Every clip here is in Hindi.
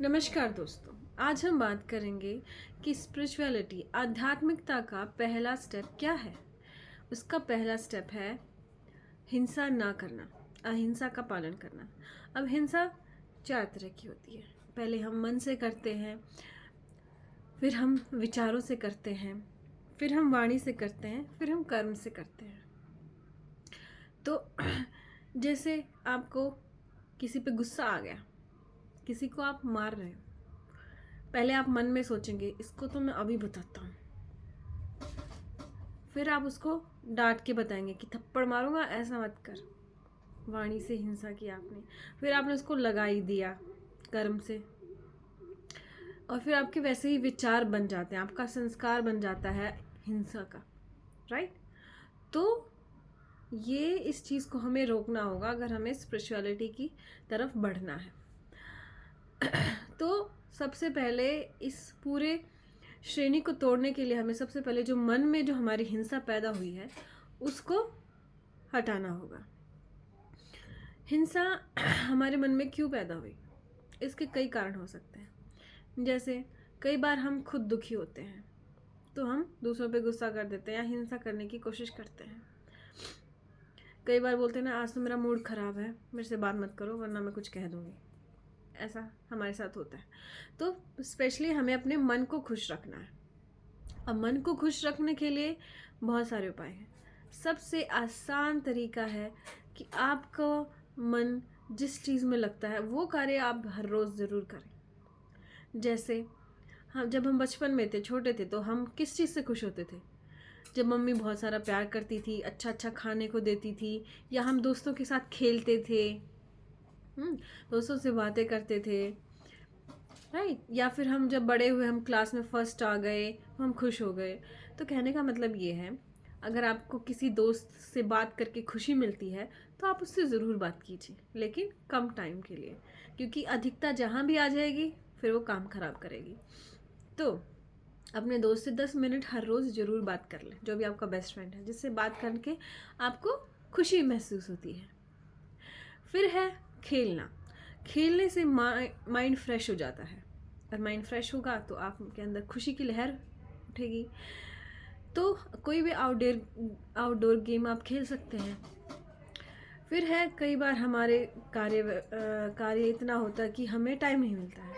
नमस्कार दोस्तों, आज हम बात करेंगे कि स्पिरिचुअलिटी आध्यात्मिकता का पहला स्टेप क्या है। उसका पहला स्टेप है हिंसा ना करना, अहिंसा का पालन करना। अब हिंसा चार तरह की होती है। पहले हम मन से करते हैं, फिर हम विचारों से करते हैं, फिर हम वाणी से करते हैं, फिर हम कर्म से करते हैं। तो जैसे आपको किसी पे गुस्सा आ गया, किसी को आप मार रहे हो, पहले आप मन में सोचेंगे इसको तो मैं अभी बताता हूँ, फिर आप उसको डांट के बताएंगे कि थप्पड़ मारूंगा, ऐसा मत कर। वाणी से हिंसा की आपने, फिर आपने उसको लगा ही दिया कर्म से, और फिर आपके वैसे ही विचार बन जाते हैं, आपका संस्कार बन जाता है हिंसा का, राइट। तो ये इस चीज़ को हमें रोकना होगा अगर हमें स्पिरिचुअलिटी की तरफ बढ़ना है। तो सबसे पहले इस पूरे श्रेणी को तोड़ने के लिए हमें सबसे पहले जो मन में जो हमारी हिंसा पैदा हुई है उसको हटाना होगा। हिंसा हमारे मन में क्यों पैदा हुई, इसके कई कारण हो सकते हैं। जैसे कई बार हम खुद दुखी होते हैं तो हम दूसरों पे गुस्सा कर देते हैं या हिंसा करने की कोशिश करते हैं। कई बार बोलते हैं ना, आज तो मेरा मूड ख़राब है, मेरे से बात मत करो वरना मैं कुछ कह दूँगी। ऐसा हमारे साथ होता है। तो स्पेशली हमें अपने मन को खुश रखना है। अब मन को खुश रखने के लिए बहुत सारे उपाय हैं। सबसे आसान तरीका है कि आपको मन जिस चीज़ में लगता है वो कार्य आप हर रोज़ ज़रूर करें। जैसे जब हम बचपन में थे, छोटे थे, तो हम किस चीज़ से खुश होते थे? जब मम्मी बहुत सारा प्यार करती थी, अच्छा अच्छा खाने को देती थी, या हम दोस्तों के साथ खेलते थे, दोस्तों से बातें करते थे, राइट। या फिर हम जब बड़े हुए, हम क्लास में फर्स्ट आ गए, हम खुश हो गए। तो कहने का मतलब ये है, अगर आपको किसी दोस्त से बात करके खुशी मिलती है तो आप उससे ज़रूर बात कीजिए, लेकिन कम टाइम के लिए, क्योंकि अधिकता जहाँ भी आ जाएगी फिर वो काम ख़राब करेगी। तो अपने दोस्त से 10 मिनट हर रोज़ ज़रूर बात कर लें, जो भी आपका बेस्ट फ्रेंड है, जिससे बात करके आपको खुशी महसूस होती है। फिर है खेलना। खेलने से माइंड फ्रेश हो जाता है, और माइंड फ्रेश होगा तो आपके अंदर खुशी की लहर उठेगी। तो कोई भी आउटडोर गेम आप खेल सकते हैं। फिर है, कई बार हमारे कार्य इतना होता है कि हमें टाइम नहीं मिलता है,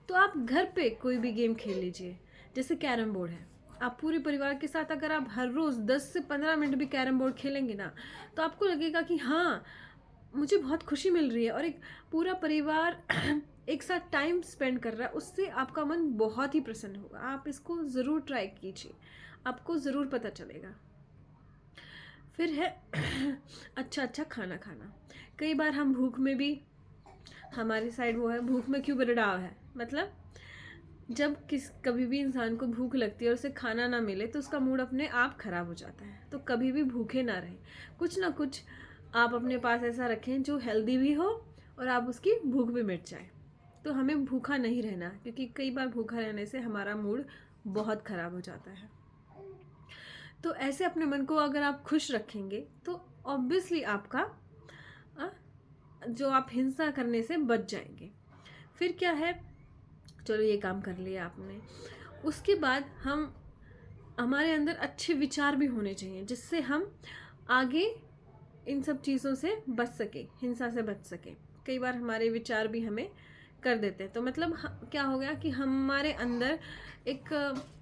तो आप घर पे कोई भी गेम खेल लीजिए। जैसे कैरम बोर्ड है, आप पूरे परिवार के साथ अगर आप हर रोज़ 10 से 15 मिनट भी कैरम बोर्ड खेलेंगे ना, तो आपको लगेगा कि हाँ, मुझे बहुत खुशी मिल रही है, और एक पूरा परिवार एक साथ टाइम स्पेंड कर रहा है, उससे आपका मन बहुत ही प्रसन्न होगा। आप इसको ज़रूर ट्राई कीजिए, आपको ज़रूर पता चलेगा। फिर है अच्छा अच्छा खाना खाना। कई बार हम भूख में भी, हमारी साइड वो है, भूख में क्यों बरड़ाव है, मतलब जब कभी भी इंसान को भूख लगती है और उसे खाना ना मिले तो उसका मूड अपने आप ख़राब हो जाता है। तो कभी भी भूखे ना रहें, कुछ ना कुछ आप अपने पास ऐसा रखें जो हेल्दी भी हो और आप उसकी भूख भी मिट जाए। तो हमें भूखा नहीं रहना, क्योंकि कई बार भूखा रहने से हमारा मूड बहुत ख़राब हो जाता है। तो ऐसे अपने मन को अगर आप खुश रखेंगे तो ऑब्वियसली आपका जो आप हिंसा करने से बच जाएंगे। फिर क्या है, चलो ये काम कर लिया आपने, उसके बाद हमारे अंदर अच्छे विचार भी होने चाहिए, जिससे हम आगे इन सब चीज़ों से बच सके, हिंसा से बच सके। कई बार हमारे विचार भी हमें कर देते हैं, तो मतलब क्या हो गया कि हमारे अंदर एक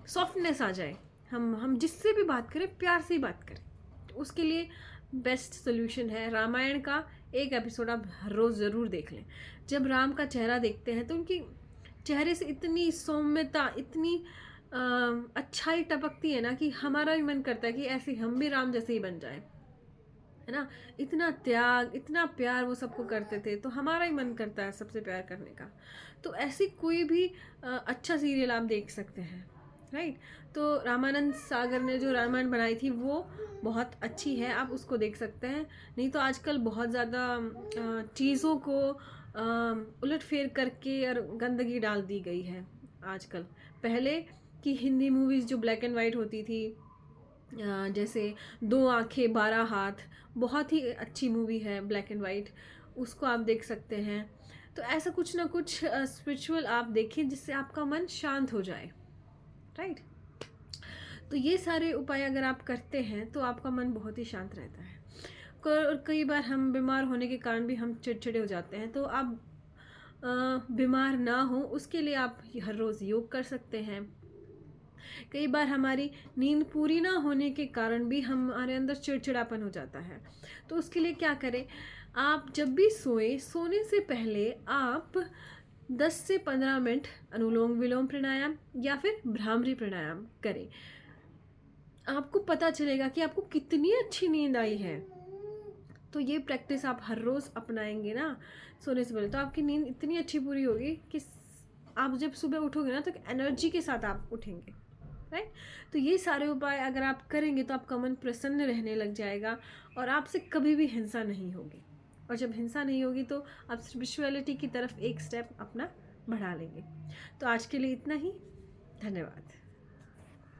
सॉफ्टनेस आ जाए, हम जिससे भी बात करें प्यार से ही बात करें। तो उसके लिए बेस्ट सोल्यूशन है, रामायण का एक एपिसोड आप हर रोज़ ज़रूर देख लें। जब राम का चेहरा देखते हैं तो उनकी चेहरे से इतनी सौम्यता, इतनी अच्छाई टपकती है ना, कि हमारा भी मन करता है कि ऐसे हम भी राम जैसे ही बन जाए, है ना। इतना त्याग, इतना प्यार वो सबको करते थे, तो हमारा ही मन करता है सबसे प्यार करने का। तो ऐसी कोई भी अच्छा सीरियल आप देख सकते हैं, राइट। तो रामानंद सागर ने जो रामायण बनाई थी वो बहुत अच्छी है, आप उसको देख सकते हैं। नहीं तो आजकल बहुत ज़्यादा चीज़ों को उलट फेर करके और गंदगी डाल दी गई है आजकल। पहले की हिंदी मूवीज़ जो ब्लैक एंड वाइट होती थी, जैसे 2 आँखें 12 हाथ, बहुत ही अच्छी मूवी है ब्लैक एंड वाइट, उसको आप देख सकते हैं। तो ऐसा कुछ ना कुछ स्पिरिचुअल आप देखें जिससे आपका मन शांत हो जाए, राइट। तो ये सारे उपाय अगर आप करते हैं तो आपका मन बहुत ही शांत रहता है। और कई बार हम बीमार होने के कारण भी हम चिड़चिड़े हो जाते हैं, तो आप बीमार ना हो उसके लिए आप हर रोज़ योग कर सकते हैं। कई बार हमारी नींद पूरी ना होने के कारण भी हमारे अंदर चिड़चिड़ापन हो जाता है, तो उसके लिए क्या करें, आप जब भी सोने से पहले आप 10 से 15 मिनट अनुलोम विलोम प्राणायाम या फिर भ्रामरी प्राणायाम करें। आपको पता चलेगा कि आपको कितनी अच्छी नींद आई है। तो ये प्रैक्टिस आप हर रोज़ अपनाएंगे ना सोने से पहले, तो आपकी नींद इतनी अच्छी पूरी होगी कि आप जब सुबह उठोगे ना तो एनर्जी के साथ आप उठेंगे, राइट। तो ये सारे उपाय अगर आप करेंगे तो आपका मन प्रसन्न रहने लग जाएगा और आपसे कभी भी हिंसा नहीं होगी। और जब हिंसा नहीं होगी तो आप स्पिरिचुअलिटी की तरफ एक स्टेप अपना बढ़ा लेंगे। तो आज के लिए इतना ही। धन्यवाद।